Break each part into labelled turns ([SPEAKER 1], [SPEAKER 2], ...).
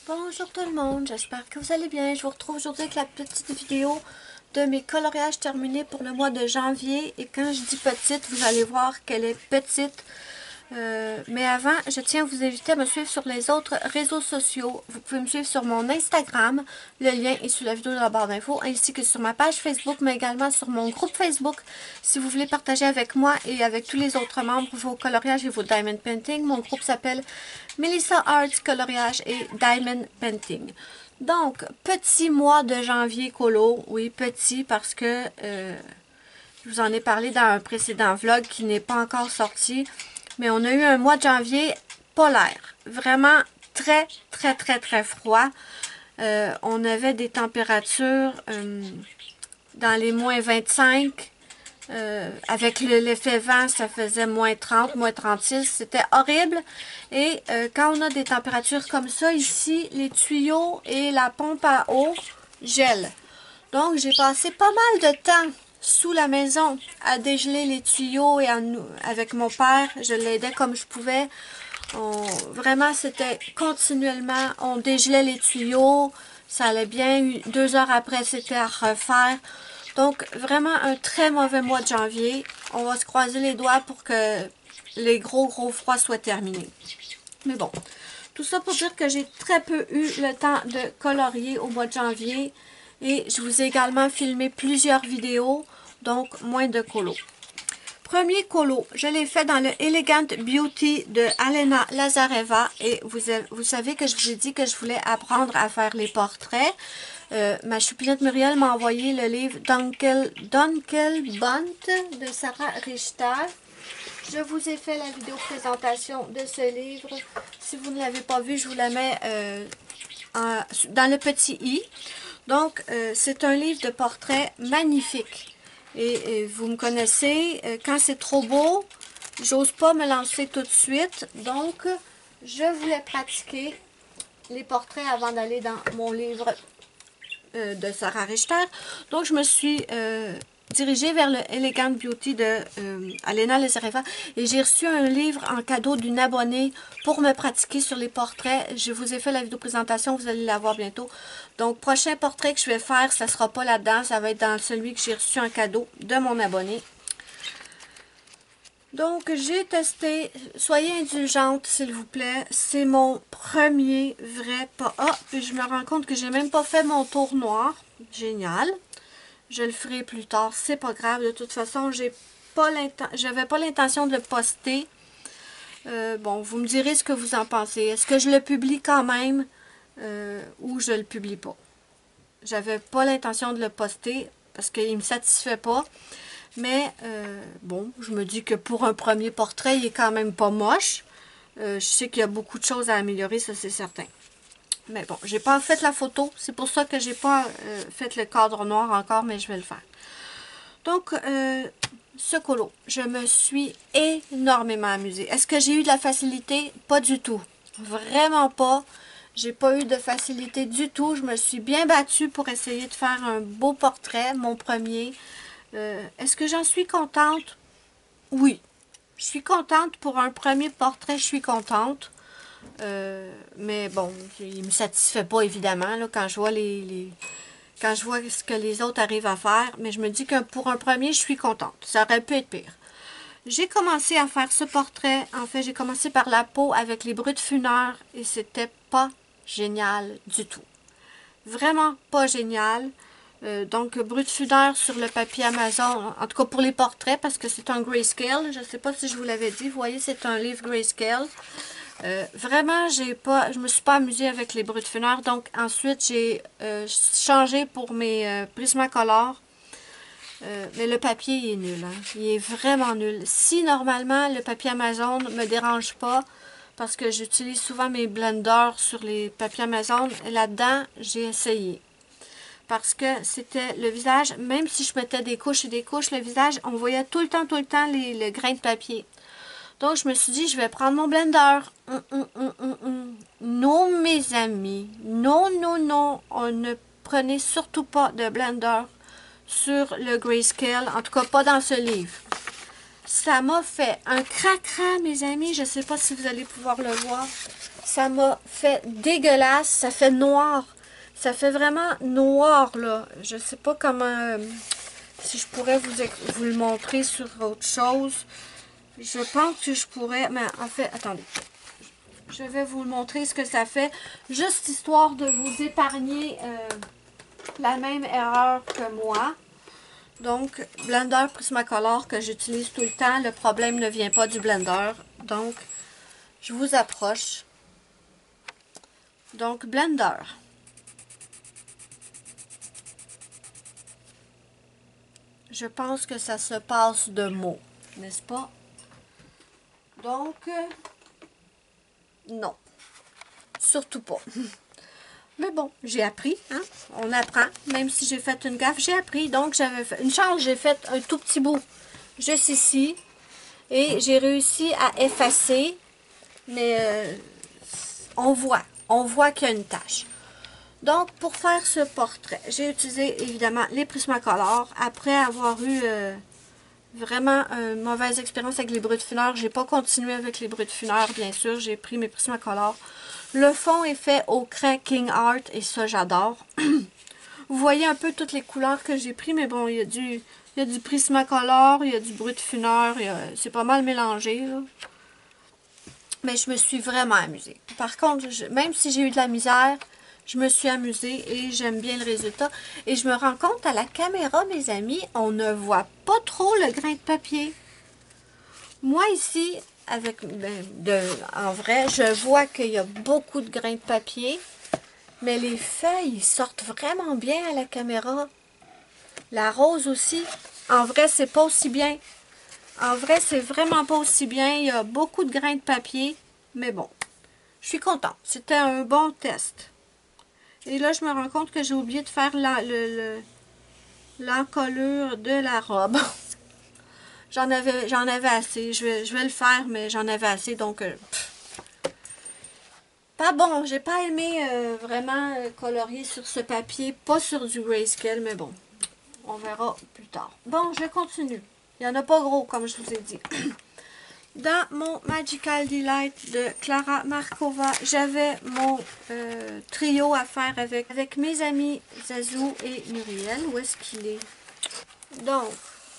[SPEAKER 1] Bonjour tout le monde, j'espère que vous allez bien. Je vous retrouve aujourd'hui avec la petite vidéo de mes coloriages terminés pour le mois de janvier. Et quand je dis petite, vous allez voir qu'elle est petite. Mais avant, je tiens à vous inviter à me suivre sur les autres réseaux sociaux. Vous pouvez me suivre sur mon Instagram, le lien est sous la vidéo dans la barre d'infos, ainsi que sur ma page Facebook, mais également sur mon groupe Facebook. Si vous voulez partager avec moi et avec tous les autres membres vos coloriages et vos diamond painting, mon groupe s'appelle Melissa Arts Coloriage et Diamond Painting. Donc, petit mois de janvier colo, oui, petit parce que je vous en ai parlé dans un précédent vlog qui n'est pas encore sorti. Mais on a eu un mois de janvier polaire. Vraiment très, très, très, très froid. On avait des températures dans les moins 25. Avec l'effet vent, ça faisait moins 30, moins 36. C'était horrible. Et quand on a des températures comme ça, ici, les tuyaux et la pompe à eau gèlent. Donc, j'ai passé pas mal de temps sous la maison à dégeler les tuyaux et avec mon père, je l'aidais comme je pouvais. Vraiment, c'était continuellement, on dégelait les tuyaux, ça allait bien. 2 heures après, c'était à refaire. Donc, vraiment un très mauvais mois de janvier. On va se croiser les doigts pour que les gros froids soient terminés. Mais bon, tout ça pour dire que j'ai très peu eu le temps de colorier au mois de janvier. Et je vous ai également filmé plusieurs vidéos, donc moins de colo. Premier colo, je l'ai fait dans le Elegant Beauty de Alena Lazareva. Et vous savez que je vous ai dit que je voulais apprendre à faire les portraits. Ma choupinette Muriel m'a envoyé le livre Dunkelbunt de Sarah Richter. Je vous ai fait la vidéo présentation de ce livre. Si vous ne l'avez pas vu, je vous la mets dans le petit i. Donc, c'est un livre de portraits magnifique. Et vous me connaissez, quand c'est trop beau, j'ose pas me lancer tout de suite. Donc, je voulais pratiquer les portraits avant d'aller dans mon livre de Sarah Richter. Donc, je me suis dirigée vers le Elegant Beauty de Alena Lazareva et j'ai reçu un livre en cadeau d'une abonnée pour me pratiquer sur les portraits. Je vous ai fait la vidéo présentation, vous allez la voir bientôt. Donc, prochain portrait que je vais faire, ça ne sera pas là-dedans, ça va être dans celui que j'ai reçu en cadeau de mon abonné. Donc, j'ai testé. Soyez indulgente, s'il vous plaît. C'est mon premier vrai pas. Ah, puis je me rends compte que j'ai même pas fait mon tour noir. Génial. Je le ferai plus tard. C'est pas grave. De toute façon, j'avais pas l'intention de le poster. Bon, vous me direz ce que vous en pensez. Est-ce que je le publie quand même ou je le publie pas? J'avais pas l'intention de le poster parce qu'il me satisfait pas. Mais bon, je me dis que pour un premier portrait, il est quand même pas moche. Je sais qu'il y a beaucoup de choses à améliorer, ça c'est certain. Mais bon, j'ai pas fait la photo. C'est pour ça que j'ai pas fait le cadre noir encore, mais je vais le faire. Donc, ce colo, je me suis énormément amusée. Est-ce que j'ai eu de la facilité? Pas du tout. Vraiment pas. J'ai pas eu de facilité du tout. Je me suis bien battue pour essayer de faire un beau portrait, mon premier. Est-ce que j'en suis contente? Oui. Je suis contente pour un premier portrait, je suis contente. Mais bon, il ne me satisfait pas évidemment là, quand je vois quand je vois ce que les autres arrivent à faire. Mais je me dis que pour un premier, je suis contente. Ça aurait pu être pire. J'ai commencé à faire ce portrait. En fait, j'ai commencé par la peau avec les brutes funeurs et c'était pas génial du tout. Vraiment pas génial. Donc, brut funeur sur le papier Amazon, en tout cas pour les portraits, parce que c'est un grayscale. Je ne sais pas si je vous l'avais dit. Vous voyez, c'est un livre grayscale. Vraiment, je me suis pas amusée avec les brut funeurs. Donc, ensuite, j'ai changé pour mes Prismacolor. Mais le papier, il est nul. Hein? Il est vraiment nul. Si, normalement, le papier Amazon ne me dérange pas, parce que j'utilise souvent mes blenders sur les papiers Amazon, là-dedans, j'ai essayé. Parce que c'était le visage, même si je mettais des couches et des couches, le visage, on voyait tout le temps le grain de papier. Donc, je me suis dit, je vais prendre mon blender. Non, mes amis. Non, non, non. On ne prenez surtout pas de blender sur le grayscale. En tout cas, pas dans ce livre. ça m'a fait un cracra, mes amis. Je ne sais pas si vous allez pouvoir le voir. Ça m'a fait dégueulasse. Ça fait noir. Ça fait vraiment noir, là. Je ne sais pas comment... si je pourrais vous le montrer sur autre chose. Je pense que je pourrais... Mais en fait, attendez. Je vais vous montrer ce que ça fait. Juste histoire de vous épargner la même erreur que moi. Donc, Blender Prismacolor que j'utilise tout le temps. Le problème ne vient pas du Blender. Donc, je vous approche. Donc, Blender. Je pense que ça se passe de mots, n'est-ce pas? Donc, non. Surtout pas. Mais bon, j'ai appris, hein? On apprend. Même si j'ai fait une gaffe, j'ai appris. Donc, j'avais fait une chance, j'ai fait un tout petit bout juste ici. Et j'ai réussi à effacer. Mais on voit qu'il y a une tache. Donc, pour faire ce portrait, j'ai utilisé évidemment les Prismacolor. Après avoir eu vraiment une mauvaise expérience avec les bruts-de-funeur, j'ai pas continué avec les bruts-de-funeur, bien sûr. J'ai pris mes Prismacolor. Le fond est fait au craie King Art et ça, j'adore. Vous voyez un peu toutes les couleurs que j'ai pris, mais bon, il y a du Prismacolor, il y a du bruts-de-funeur, c'est pas mal mélangé, là. Mais je me suis vraiment amusée. Par contre, même si j'ai eu de la misère, je me suis amusée et j'aime bien le résultat. Et je me rends compte à la caméra, mes amis, on ne voit pas trop le grain de papier. Moi, ici, en vrai, je vois qu'il y a beaucoup de grains de papier. Mais les feuilles sortent vraiment bien à la caméra. La rose aussi. En vrai, c'est pas aussi bien. En vrai, c'est vraiment pas aussi bien. Il y a beaucoup de grains de papier. Mais bon, je suis contente. C'était un bon test. Et là, je me rends compte que j'ai oublié de faire l'encolure de la robe. J'en avais assez. Je vais le faire, mais j'en avais assez. Donc, pas bon. J'ai pas aimé vraiment colorier sur ce papier. Pas sur du grayscale, mais bon. On verra plus tard. Bon, je continue. Il n'y en a pas gros, comme je vous ai dit. Dans mon Magical Delight de Clara Markova, j'avais mon trio à faire avec mes amis Zazou et Muriel. Où est-ce qu'il est? Donc,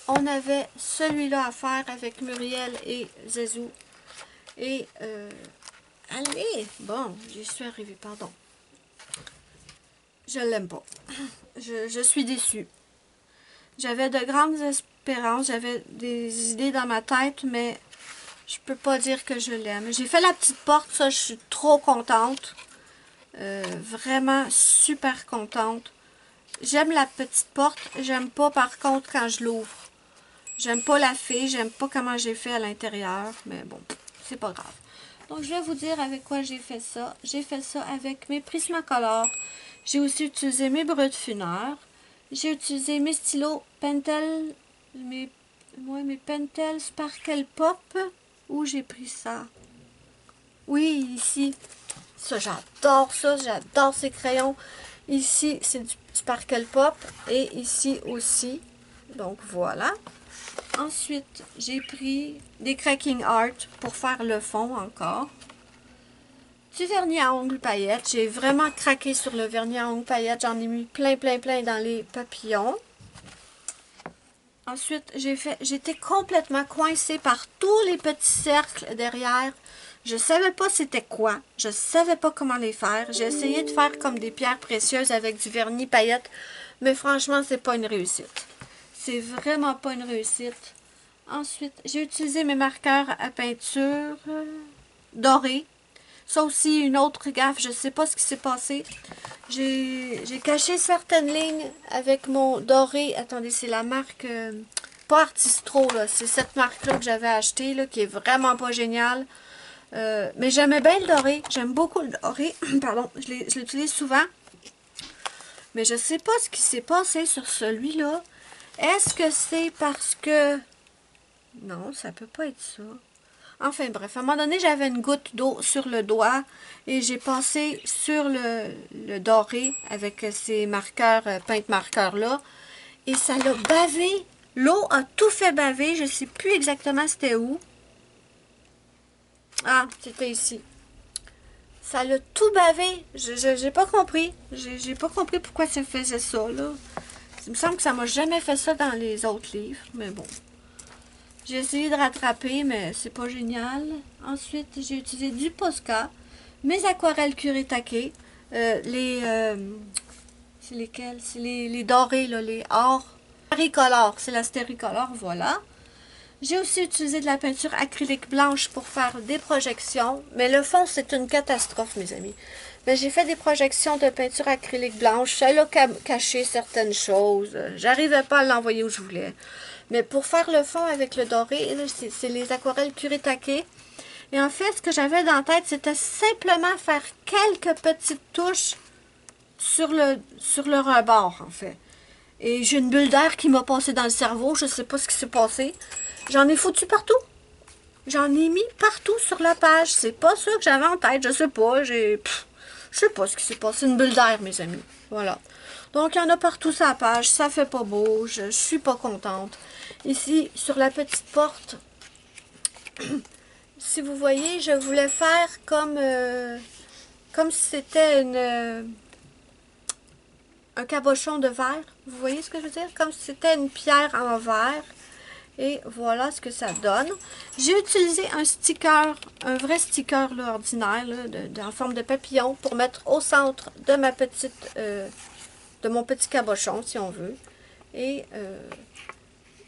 [SPEAKER 1] on avait celui-là à faire avec Muriel et Zazou. Et, allez! Bon, j'y suis arrivée, pardon. Je l'aime pas. Je suis déçue. J'avais de grandes espérances, j'avais des idées dans ma tête, mais je peux pas dire que je l'aime. J'ai fait la petite porte, ça, je suis trop contente. Vraiment super contente. J'aime la petite porte, j'aime pas par contre quand je l'ouvre. J'aime pas la fée, j'aime pas comment j'ai fait à l'intérieur, mais bon, c'est pas grave. Donc, je vais vous dire avec quoi j'ai fait ça. J'ai fait ça avec mes Prismacolor. J'ai aussi utilisé mes bruts-de-funeur. J'ai utilisé mes stylos Pentel, mes Pentel Sparkle Pop. Où j'ai pris ça? Oui, ici. Ça, j'adore ces crayons. Ici, c'est du Sparkle Pop. Et ici aussi. Donc, voilà. Ensuite, j'ai pris des Cracking Art pour faire le fond encore. Du vernis à ongles paillettes. J'ai vraiment craqué sur le vernis à ongles paillettes. J'en ai mis plein dans les papillons. Ensuite, j'étais complètement coincée par tous les petits cercles derrière. Je savais pas c'était quoi. Je savais pas comment les faire. J'ai essayé de faire comme des pierres précieuses avec du vernis paillettes. Mais franchement, c'est pas une réussite. C'est vraiment pas une réussite. Ensuite, j'ai utilisé mes marqueurs à peinture dorés. Ça aussi, une autre gaffe, je ne sais pas ce qui s'est passé. J'ai caché certaines lignes avec mon doré. Attendez, c'est la marque, pas Artistro, là. C'est cette marque-là que j'avais achetée, là, qui est vraiment pas géniale. Mais j'aimais bien le doré. J'aime beaucoup le doré. Pardon, je l'utilise souvent. Mais je ne sais pas ce qui s'est passé sur celui-là. Est-ce que c'est parce que... Non, ça peut pas être ça. Enfin bref, à un moment donné, j'avais une goutte d'eau sur le doigt et j'ai passé sur le doré avec ces marqueurs, peintes marqueurs là, et ça l'a bavé L'eau a tout fait baver. Je ne sais plus exactement c'était où. Ah, c'était ici. Ça l'a tout bavé. J'ai pas compris. J'ai pas compris pourquoi ça faisait ça, là. Il me semble que ça m'a jamais fait ça dans les autres livres. Mais bon. J'ai essayé de rattraper, mais c'est pas génial. Ensuite, j'ai utilisé du Posca. Mes aquarelles Kuretake. C'est lesquels? C'est les dorés, là, les or. Stéricolor. C'est la Stéricolor, voilà. J'ai aussi utilisé de la peinture acrylique blanche pour faire des projections, mais le fond, c'est une catastrophe, mes amis. Mais j'ai fait des projections de peinture acrylique blanche, ça a caché certaines choses. J'arrivais pas à l'envoyer où je voulais. Mais pour faire le fond avec le doré, c'est les aquarelles Kuretake. Et en fait, ce que j'avais dans la tête, c'était simplement faire quelques petites touches sur le rebord, en fait. Et j'ai une bulle d'air qui m'a passé dans le cerveau, je sais pas ce qui s'est passé. J'en ai foutu partout. J'en ai mis partout sur la page. C'est pas ça que j'avais en tête. Je sais pas. Je sais pas ce qui s'est passé. Une bulle d'air, mes amis. Voilà. Donc, il y en a partout sur la page. Ça fait pas beau. Je suis pas contente. Ici, sur la petite porte, si vous voyez, je voulais faire comme si c'était un cabochon de verre. Vous voyez ce que je veux dire? Comme si c'était une pierre en verre. Et voilà ce que ça donne. J'ai utilisé un sticker, un vrai sticker là, ordinaire, là, en forme de papillon, pour mettre au centre de ma petite, de mon petit cabochon, si on veut. Et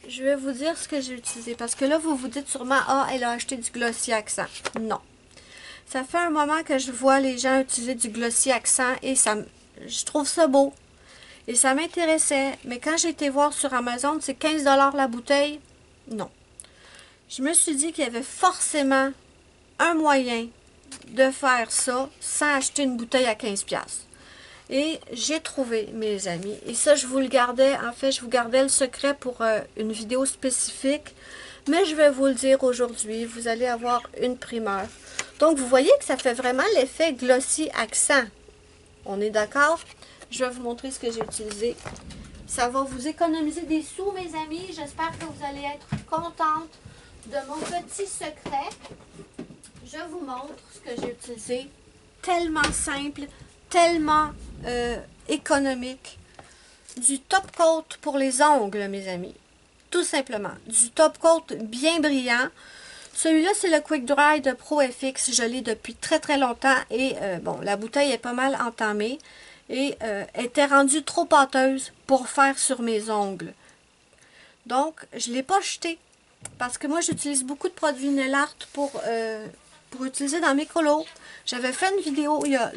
[SPEAKER 1] je vais vous dire ce que j'ai utilisé. Parce que là, vous vous dites sûrement, ah, elle a acheté du glossy accent. Non. Ça fait un moment que je vois les gens utiliser du glossy accent et je trouve ça beau. Et ça m'intéressait. Mais quand j'ai été voir sur Amazon, c'est 15 $ la bouteille. Non. Je me suis dit qu'il y avait forcément un moyen de faire ça sans acheter une bouteille à 15$. Et j'ai trouvé, mes amis, et ça, je vous le gardais, en fait, je vous gardais le secret pour une vidéo spécifique, mais je vais vous le dire aujourd'hui, vous allez avoir une primeur. Donc, vous voyez que ça fait vraiment l'effet glossy accent. On est d'accord? Je vais vous montrer ce que j'ai utilisé. Ça va vous économiser des sous, mes amis. J'espère que vous allez être contente de mon petit secret. Je vous montre ce que j'ai utilisé. Tellement simple, tellement économique. Du top coat pour les ongles, mes amis. Tout simplement. Du top coat bien brillant. Celui-là, c'est le Quick Dry de Pro FX. Je l'ai depuis très très longtemps et bon, la bouteille est pas mal entamée. Et était rendue trop pâteuse pour faire sur mes ongles. Donc, je ne l'ai pas jeté. Parce que moi, j'utilise beaucoup de produits nail art pour utiliser dans mes colos. J'avais fait une vidéo il y a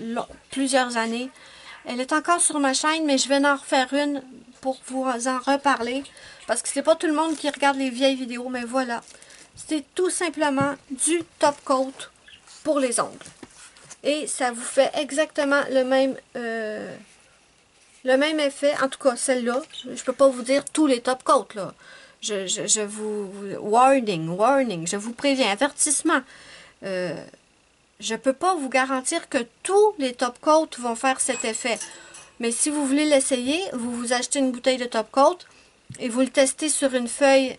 [SPEAKER 1] plusieurs années. Elle est encore sur ma chaîne, mais je vais en refaire une pour vous en reparler. Parce que c'est pas tout le monde qui regarde les vieilles vidéos, mais voilà. C'est tout simplement du top coat pour les ongles. Et ça vous fait exactement le même effet. En tout cas, celle-là. Je ne peux pas vous dire tous les top coats, là. Je vous... Warning. Je vous préviens. Avertissement. Je ne peux pas vous garantir que tous les top coats vont faire cet effet. Mais si vous voulez l'essayer, vous vous achetez une bouteille de top coat et vous le testez sur une feuille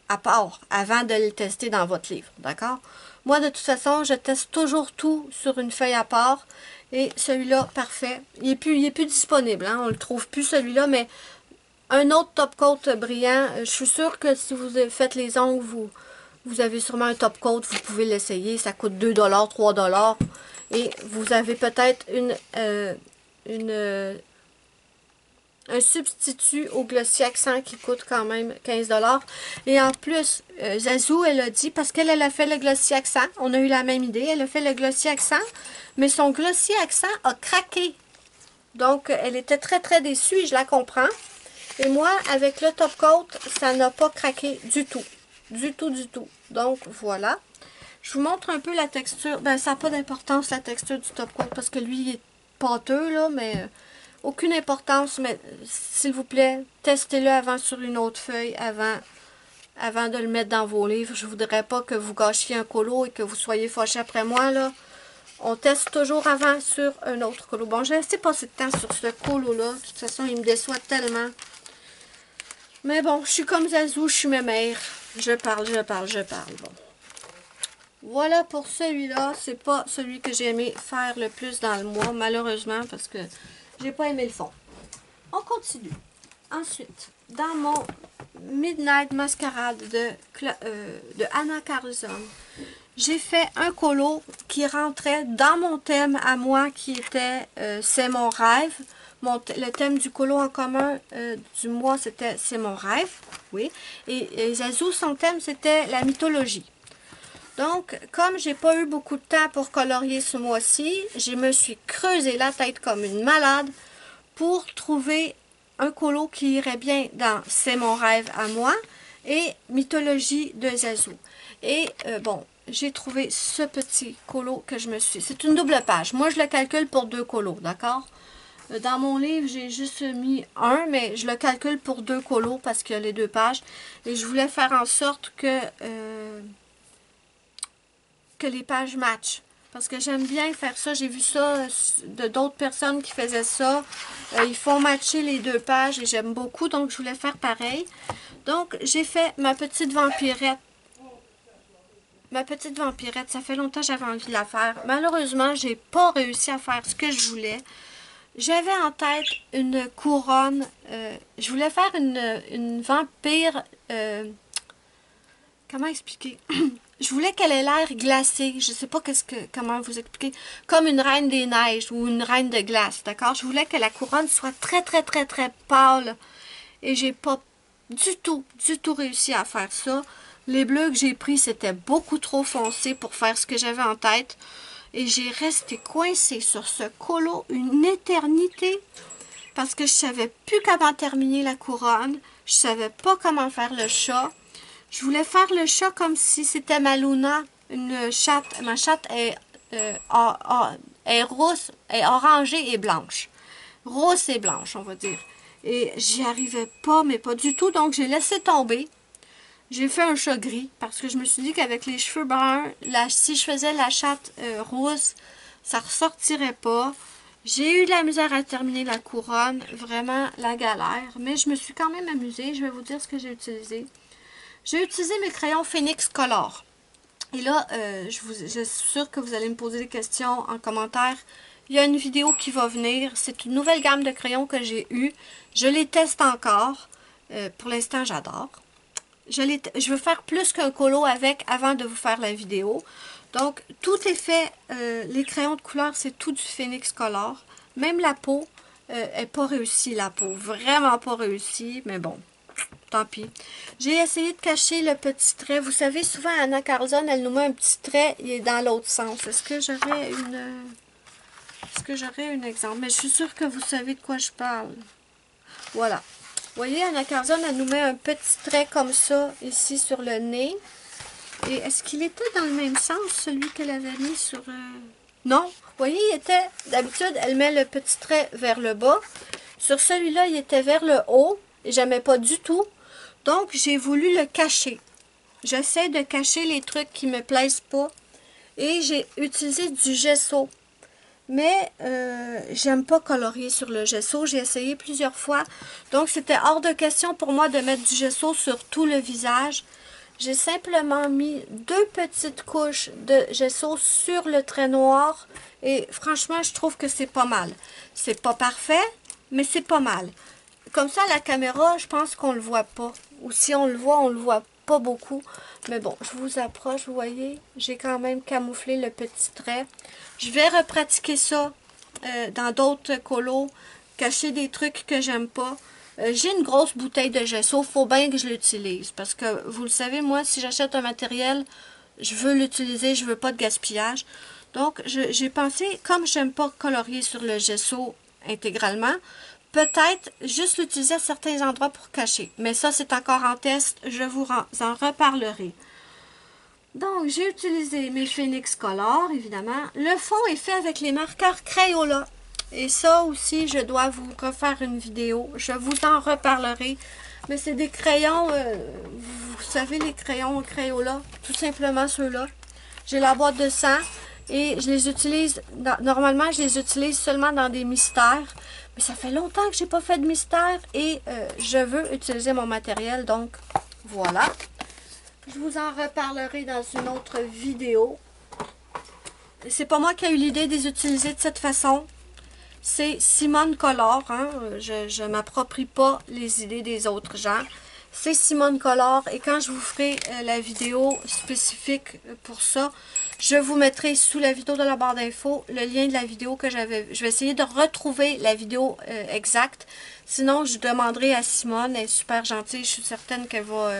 [SPEAKER 1] à part avant de le tester dans votre livre. D'accord? Moi, de toute façon, je teste toujours tout sur une feuille à part. Et celui-là, parfait. Il est plus disponible. Hein? On ne le trouve plus, celui-là. Mais un autre top coat brillant, je suis sûre que si vous faites les ongles, vous avez sûrement un top coat. Vous pouvez l'essayer. Ça coûte 2 $, 3 $. Et vous avez peut-être un substitut au glossy accent qui coûte quand même 15 $. Et en plus, Zazou, elle a dit, parce qu'elle a fait le glossy accent, on a eu la même idée, elle a fait le glossy accent, mais son glossy accent a craqué. Donc, elle était très très déçue et je la comprends. Et moi, avec le top coat, ça n'a pas craqué du tout. Du tout. Donc, voilà. Je vous montre un peu la texture. Ben, ça n'a pas d'importance, la texture du top coat, parce que lui, il est pâteux, là, mais... aucune importance, mais s'il vous plaît, testez-le avant sur une autre feuille, avant de le mettre dans vos livres. Je ne voudrais pas que vous gâchiez un colo et que vous soyez fâchés après moi, là. On teste toujours avant sur un autre colo. Bon, j'ai assez passé de temps sur ce colo-là. De toute façon, il me déçoit tellement. Mais bon, je suis comme Zazou, je suis ma mère. Je parle. Bon. Voilà pour celui-là. C'est pas celui que j'ai aimé faire le plus dans le mois, malheureusement, parce que j'ai pas aimé le fond. On continue. Ensuite, dans mon Midnight Masquerade de Anna Carlson, j'ai fait un colo qui rentrait dans mon thème à moi qui était C'est mon rêve. Le thème du colo en commun du mois, c'était C'est mon rêve. Oui. Et Zazou, son thème, c'était la mythologie. Donc, comme j'ai pas eu beaucoup de temps pour colorier ce mois-ci, je me suis creusé la tête comme une malade pour trouver un colo qui irait bien dans C'est mon rêve à moi et Mythologie de Zazou. Et bon, j'ai trouvé ce petit colo que je me suis... C'est une double page. Moi, je le calcule pour 2 colos, d'accord? Dans mon livre, j'ai juste mis un, mais je le calcule pour 2 colos parce qu'il y a les 2 pages. Et je voulais faire en sorte que les pages matchent. Parce que j'aime bien faire ça. J'ai vu ça de d'autres personnes qui faisaient ça. Ils font matcher les 2 pages et j'aime beaucoup. Donc, je voulais faire pareil. Donc, j'ai fait ma petite vampirette. Ma petite vampirette, ça fait longtemps que j'avais envie de la faire. Malheureusement, j'ai pas réussi à faire ce que je voulais. J'avais en tête une couronne. Je voulais faire une vampire... comment expliquer? Je voulais qu'elle ait l'air glacée. Je sais pas comment vous expliquer. Comme une reine des neiges ou une reine de glace, d'accord? Je voulais que la couronne soit très pâle. Et j'ai pas du tout réussi à faire ça. Les bleus que j'ai pris, c'était beaucoup trop foncé pour faire ce que j'avais en tête. Et j'ai resté coincée sur ce colo une éternité. Parce que je savais plus comment terminer la couronne. Je savais pas comment faire le chat. Je voulais faire le chat comme si c'était ma Luna, une chatte. Ma chatte est rousse, est orangée et blanche. Rose et blanche, on va dire. Et j'y arrivais pas, mais pas du tout. Donc, j'ai laissé tomber. J'ai fait un chat gris parce que je me suis dit qu'avec les cheveux bruns, si je faisais la chatte rose, ça ressortirait pas. J'ai eu de la misère à terminer la couronne. Vraiment, la galère. Mais je me suis quand même amusée. Je vais vous dire ce que j'ai utilisé. J'ai utilisé mes crayons Phoenix Color. Et là, je suis sûre que vous allez me poser des questions en commentaire. Il y a une vidéo qui va venir. C'est une nouvelle gamme de crayons que j'ai eue. Je les teste encore. Pour l'instant, j'adore. Je veux faire plus qu'un colo avec avant de vous faire la vidéo. Donc, tout est fait. Les crayons de couleur, c'est tout du Phoenix Color. Même la peau n'est pas réussie, la peau. Vraiment pas réussie, mais bon. Tant pis. J'ai essayé de cacher le petit trait. Vous savez, souvent, Anna Carlson, elle nous met un petit trait, il est dans l'autre sens. Est-ce que j'aurais un exemple? Mais je suis sûre que vous savez de quoi je parle. Voilà. Vous voyez, Anna Carlson, elle nous met un petit trait comme ça, ici, sur le nez. Et est-ce qu'il était dans le même sens, celui qu'elle avait mis sur... Non. Vous voyez, il était... D'habitude, elle met le petit trait vers le bas. Sur celui-là, il était vers le haut. Et j'aimais pas du tout. Donc, j'ai voulu le cacher. J'essaie de cacher les trucs qui me plaisent pas. Et j'ai utilisé du gesso. Mais, j'aime pas colorier sur le gesso. J'ai essayé plusieurs fois. Donc, c'était hors de question pour moi de mettre du gesso sur tout le visage. J'ai simplement mis 2 petites couches de gesso sur le trait noir. Et franchement, je trouve que c'est pas mal. C'est pas parfait, mais c'est pas mal. Comme ça, à la caméra, je pense qu'on le voit pas. Ou si on le voit pas beaucoup. Mais bon, je vous approche, vous voyez. J'ai quand même camouflé le petit trait. Je vais repratiquer ça dans d'autres colos. Cacher des trucs que j'aime pas. J'ai une grosse bouteille de gesso. Faut bien que je l'utilise. Parce que, vous le savez, moi, si j'achète un matériel, je veux l'utiliser. Je veux pas de gaspillage. Donc, j'ai pensé, comme j'aime pas colorier sur le gesso intégralement, peut-être juste l'utiliser à certains endroits pour cacher. Mais ça, c'est encore en test. Je vous en reparlerai. Donc, j'ai utilisé mes Phoenix Color, évidemment. Le fond est fait avec les marqueurs Crayola. Et ça aussi, je dois vous refaire une vidéo. Je vous en reparlerai. Mais c'est des crayons, vous savez, les crayons Crayola. Tout simplement ceux-là. J'ai la boîte de 100. Et je les utilise, normalement je les utilise seulement dans des mystères. Mais ça fait longtemps que j'ai pas fait de mystère et je veux utiliser mon matériel. Donc voilà. Je vous en reparlerai dans une autre vidéo. C'est pas moi qui ai eu l'idée de les utiliser de cette façon. C'est Simone Color. Hein? Je ne m'approprie pas les idées des autres gens. C'est Simone Color. Et quand je vous ferai la vidéo spécifique pour ça, je vous mettrai sous la vidéo de la barre d'infos le lien de la vidéo que j'avais. Je vais essayer de retrouver la vidéo exacte. Sinon, je demanderai à Simone. Elle est super gentille. Je suis certaine qu'elle va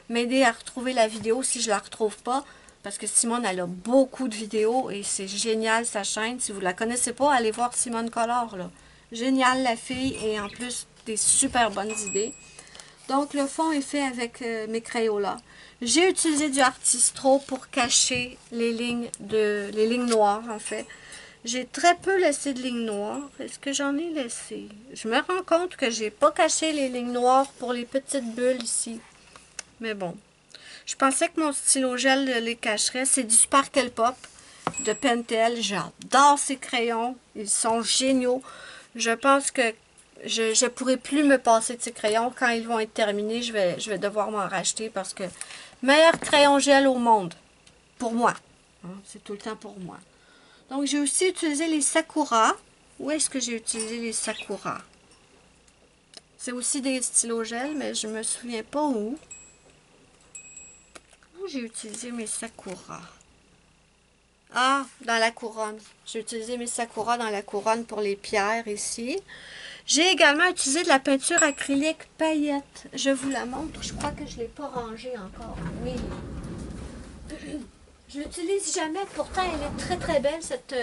[SPEAKER 1] m'aider à retrouver la vidéo si je ne la retrouve pas. Parce que Simone, elle a beaucoup de vidéos et c'est génial sa chaîne. Si vous ne la connaissez pas, allez voir Simone Color. Là. Génial la fille et en plus des super bonnes idées. Donc le fond est fait avec mes Crayolas. J'ai utilisé du Artistro pour cacher les lignes noires en fait. J'ai très peu laissé de lignes noires. Est-ce que j'en ai laissé? Je me rends compte que j'ai pas caché les lignes noires pour les petites bulles ici. Mais bon. Je pensais que mon stylo gel les cacherait. C'est du Sparkle Pop de Pentel. J'adore ces crayons. Ils sont géniaux. Je pense que je ne pourrai plus me passer de ces crayons. Quand ils vont être terminés, je vais devoir m'en racheter parce que meilleur crayon gel au monde. Pour moi. Hein, c'est tout le temps pour moi. Donc, j'ai aussi utilisé les Sakura. Où est-ce que j'ai utilisé les Sakura? C'est aussi des stylos gel, mais je ne me souviens pas où. J'ai utilisé mes Sakura. Ah, dans la couronne. J'ai utilisé mes Sakura dans la couronne pour les pierres ici. J'ai également utilisé de la peinture acrylique paillettes. Je vous la montre. Je crois que je ne l'ai pas rangée encore. Oui. Je l'utilise jamais. Pourtant, elle est très très belle, cette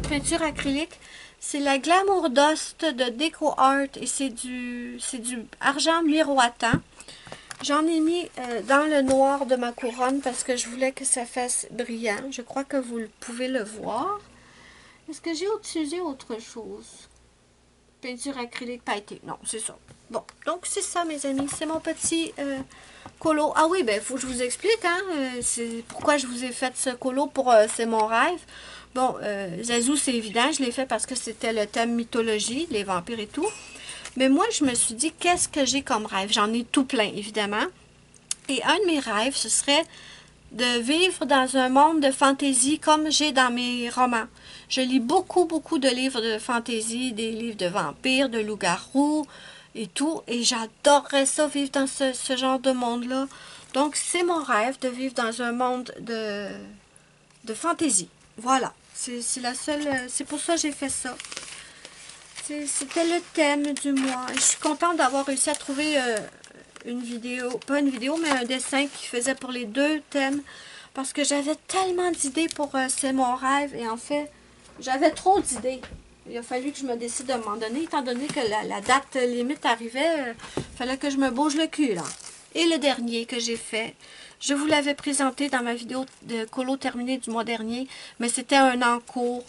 [SPEAKER 1] peinture acrylique. C'est la Glamour Dust de Deco Art et c'est du argent miroitant. J'en ai mis dans le noir de ma couronne parce que je voulais que ça fasse brillant. Je crois que vous pouvez le voir. Est-ce que j'ai utilisé autre chose? Peinture acrylique pailletée. Non, c'est ça. Bon, donc c'est ça mes amis. C'est mon petit colo. Ah oui, ben il faut que je vous explique. Hein, c'est pourquoi je vous ai fait ce colo pour c'est mon rêve. Bon, Zazu, c'est évident. Je l'ai fait parce que c'était le thème mythologie, les vampires et tout. Mais moi, je me suis dit, qu'est-ce que j'ai comme rêve? J'en ai tout plein, évidemment. Et un de mes rêves, ce serait de vivre dans un monde de fantaisie comme j'ai dans mes romans. Je lis beaucoup, beaucoup de livres de fantaisie, des livres de vampires, de loups-garous et tout. Et j'adorerais ça, vivre dans ce genre de monde-là. Donc, c'est mon rêve de vivre dans un monde de fantaisie. Voilà. C'est la seule... C'est pour ça que j'ai fait ça. C'était le thème du mois. Je suis contente d'avoir réussi à trouver une vidéo, pas une vidéo, mais un dessin qui faisait pour les deux thèmes. Parce que j'avais tellement d'idées pour C'est mon rêve. Et en fait, j'avais trop d'idées. Il a fallu que je me décide à un moment donné, étant donné que la date limite arrivait, il fallait que je me bouge le cul, là. Et le dernier que j'ai fait, je vous l'avais présenté dans ma vidéo de colo terminée du mois dernier, mais c'était un en cours.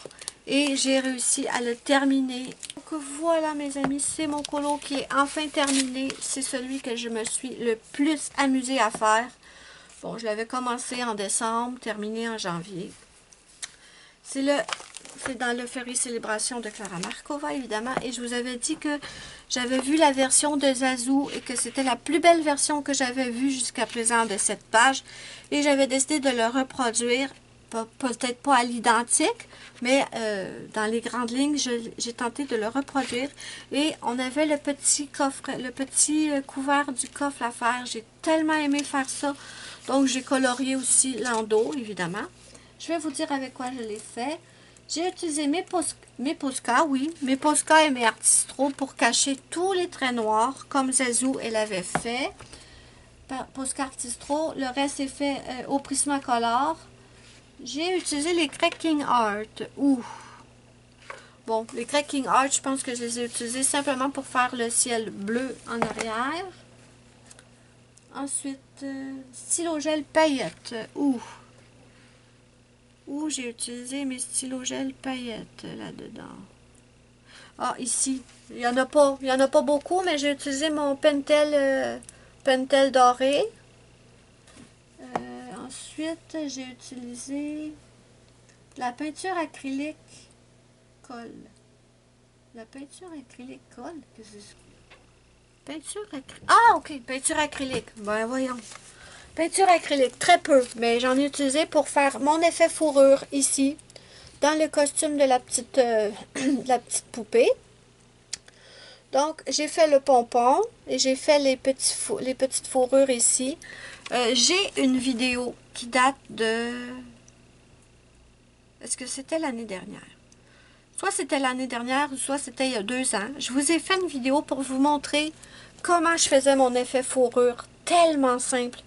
[SPEAKER 1] Et j'ai réussi à le terminer. Donc voilà mes amis, c'est mon colo qui est enfin terminé. C'est celui que je me suis le plus amusée à faire. Bon, je l'avais commencé en décembre, terminé en janvier. C'est dans le Ferry Célébration de Clara Markova, évidemment. Et je vous avais dit que j'avais vu la version de Zazu et que c'était la plus belle version que j'avais vue jusqu'à présent de cette page. Et j'avais décidé de le reproduire. Peut-être pas à l'identique, mais dans les grandes lignes, j'ai tenté de le reproduire. Et on avait le petit coffre, le petit couvert du coffre à faire. J'ai tellement aimé faire ça. Donc, j'ai colorié aussi l'endos, évidemment. Je vais vous dire avec quoi je l'ai fait. J'ai utilisé mes Posca, oui, mes Posca et mes Artistro pour cacher tous les traits noirs, comme Zazu, elle avait fait. Posca Artistro, le reste est fait au Prismacolor. J'ai utilisé les Cracking Art. Ouh. Bon, les Cracking Art, je pense que je les ai utilisés simplement pour faire le ciel bleu en arrière. Ensuite, stylo gel paillettes. Ouh. Ouh, j'ai utilisé mes stylos gel paillettes là-dedans. Ah, ici. Il n'y en a pas beaucoup, mais j'ai utilisé mon Pentel doré. Ensuite, j'ai utilisé La peinture acrylique colle. La peinture acrylique colle? Qu'est-ce que c'est? Peinture acrylique. Ah, ok, peinture acrylique. Ben voyons. Peinture acrylique, très peu, mais j'en ai utilisé pour faire mon effet fourrure ici, dans le costume de la petite, de la petite poupée. Donc, j'ai fait le pompon et j'ai fait les petites fourrures ici. J'ai une vidéo qui date de... Est-ce que c'était l'année dernière? Soit c'était l'année dernière, soit c'était il y a 2 ans. Je vous ai fait une vidéo pour vous montrer comment je faisais mon effet fourrure. Tellement simple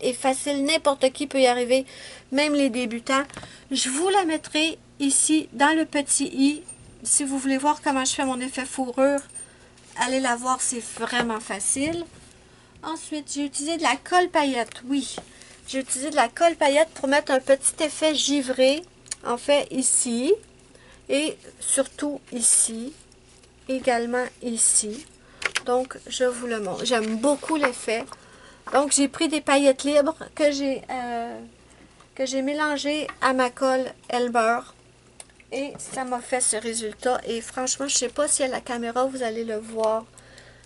[SPEAKER 1] et facile. N'importe qui peut y arriver, même les débutants. Je vous la mettrai ici dans le petit i. Si vous voulez voir comment je fais mon effet fourrure, allez la voir, c'est vraiment facile. Ensuite, j'ai utilisé de la colle paillette. Oui, j'ai utilisé de la colle paillette pour mettre un petit effet givré. En fait, ici. Et surtout ici. Également ici. Donc, je vous le montre. J'aime beaucoup l'effet. Donc, j'ai pris des paillettes libres que j'ai mélangées à ma colle Elmer. Et ça m'a fait ce résultat. Et franchement, je ne sais pas si à la caméra, vous allez le voir.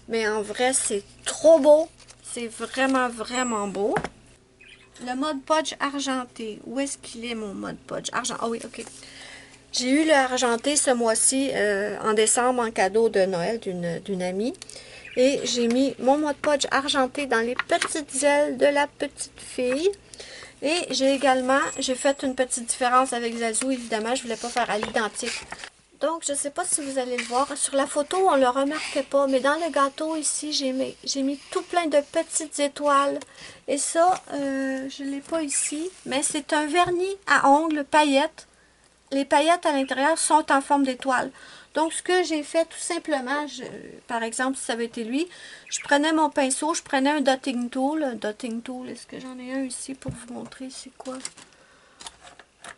[SPEAKER 1] Mais en vrai, c'est trop beau. C'est vraiment, vraiment beau. Le Mod Podge argenté. Où est-ce qu'il est, mon Mod Podge argenté? Ah oui, ok. J'ai eu le argenté ce mois-ci, en décembre, en cadeau de Noël d'une amie. Et j'ai mis mon Mod Podge argenté dans les petites ailes de la petite fille. Et j'ai fait une petite différence avec Zazou, évidemment, je ne voulais pas faire à l'identique. Donc, je ne sais pas si vous allez le voir. Sur la photo, on ne le remarquait pas, mais dans le gâteau ici, j'ai mis tout plein de petites étoiles. Et ça, je ne l'ai pas ici, mais c'est un vernis à ongles paillettes. Les paillettes à l'intérieur sont en forme d'étoile. Donc, ce que j'ai fait tout simplement, par exemple, si ça avait été lui, je prenais mon pinceau, je prenais un dotting tool. Un dotting tool, est-ce que j'en ai un ici pour vous montrer c'est quoi?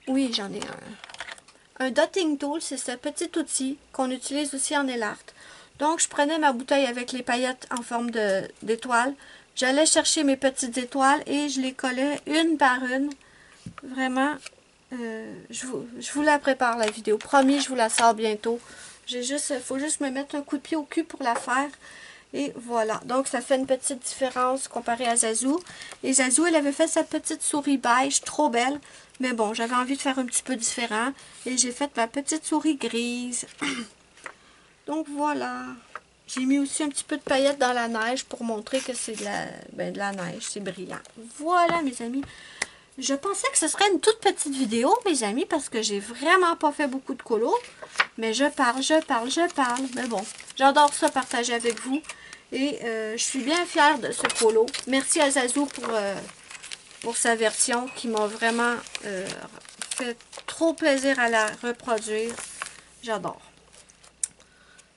[SPEAKER 1] Oui, j'en ai un. Un dotting tool, c'est ce petit outil qu'on utilise aussi en nail art. Donc, je prenais ma bouteille avec les paillettes en forme d'étoile. J'allais chercher mes petites étoiles et je les collais une par une. Vraiment, je vous la prépare la vidéo. Promis, je vous la sors bientôt. Faut juste me mettre un coup de pied au cul pour la faire. Et voilà. Donc, ça fait une petite différence comparé à Zazou. Et Zazou, elle avait fait sa petite souris beige, trop belle. Mais bon, j'avais envie de faire un petit peu différent. Et j'ai fait ma petite souris grise. Donc, voilà. J'ai mis aussi un petit peu de paillettes dans la neige pour montrer que c'est de la neige. C'est brillant. Voilà, mes amis. Je pensais que ce serait une toute petite vidéo, mes amis, parce que j'ai vraiment pas fait beaucoup de colos. Mais je parle. Mais bon, j'adore ça partager avec vous. Et je suis bien fière de ce colo. Merci à Zazou pour sa version qui m'a vraiment fait trop plaisir à la reproduire. J'adore.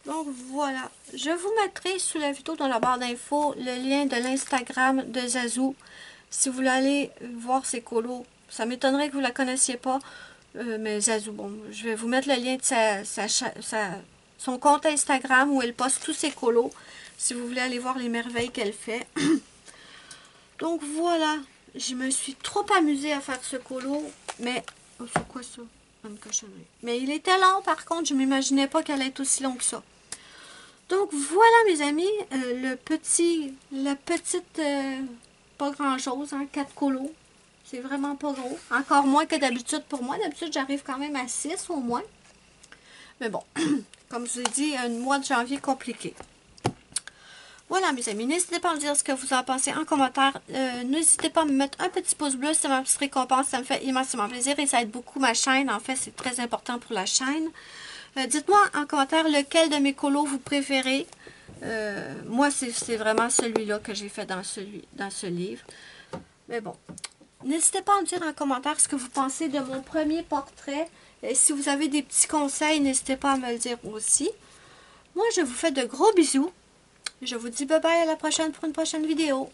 [SPEAKER 1] Donc voilà. Je vous mettrai sous la vidéo dans la barre d'infos le lien de l'Instagram de Zazou. Si vous voulez aller voir ses colos, ça m'étonnerait que vous ne la connaissiez pas. Mais Zazou, bon, je vais vous mettre le lien de son compte Instagram où elle poste tous ses colos. Si vous voulez aller voir les merveilles qu'elle fait. Donc voilà, je me suis trop amusée à faire ce colo. Mais, oh, c'est quoi ça? Une cochonnerie. Mais il était long par contre, je ne m'imaginais pas qu'elle allait être aussi longue que ça. Donc voilà mes amis, la petite... pas grand chose, hein, 4 colos. C'est vraiment pas gros. Encore moins que d'habitude pour moi. D'habitude, j'arrive quand même à 6 au moins. Mais bon, comme je vous ai dit, un mois de janvier compliqué. Voilà mes amis, n'hésitez pas à me dire ce que vous en pensez en commentaire. N'hésitez pas à me mettre un petit pouce bleu, c'est ma petite récompense. Ça me fait immensément plaisir et ça aide beaucoup ma chaîne. En fait, c'est très important pour la chaîne. Dites-moi en commentaire lequel de mes colos vous préférez. Moi, c'est vraiment celui-là que j'ai fait dans ce livre. Mais bon, n'hésitez pas à me dire en commentaire ce que vous pensez de mon premier portrait. Et si vous avez des petits conseils, n'hésitez pas à me le dire aussi. Moi, je vous fais de gros bisous. Je vous dis bye bye à la prochaine pour une prochaine vidéo.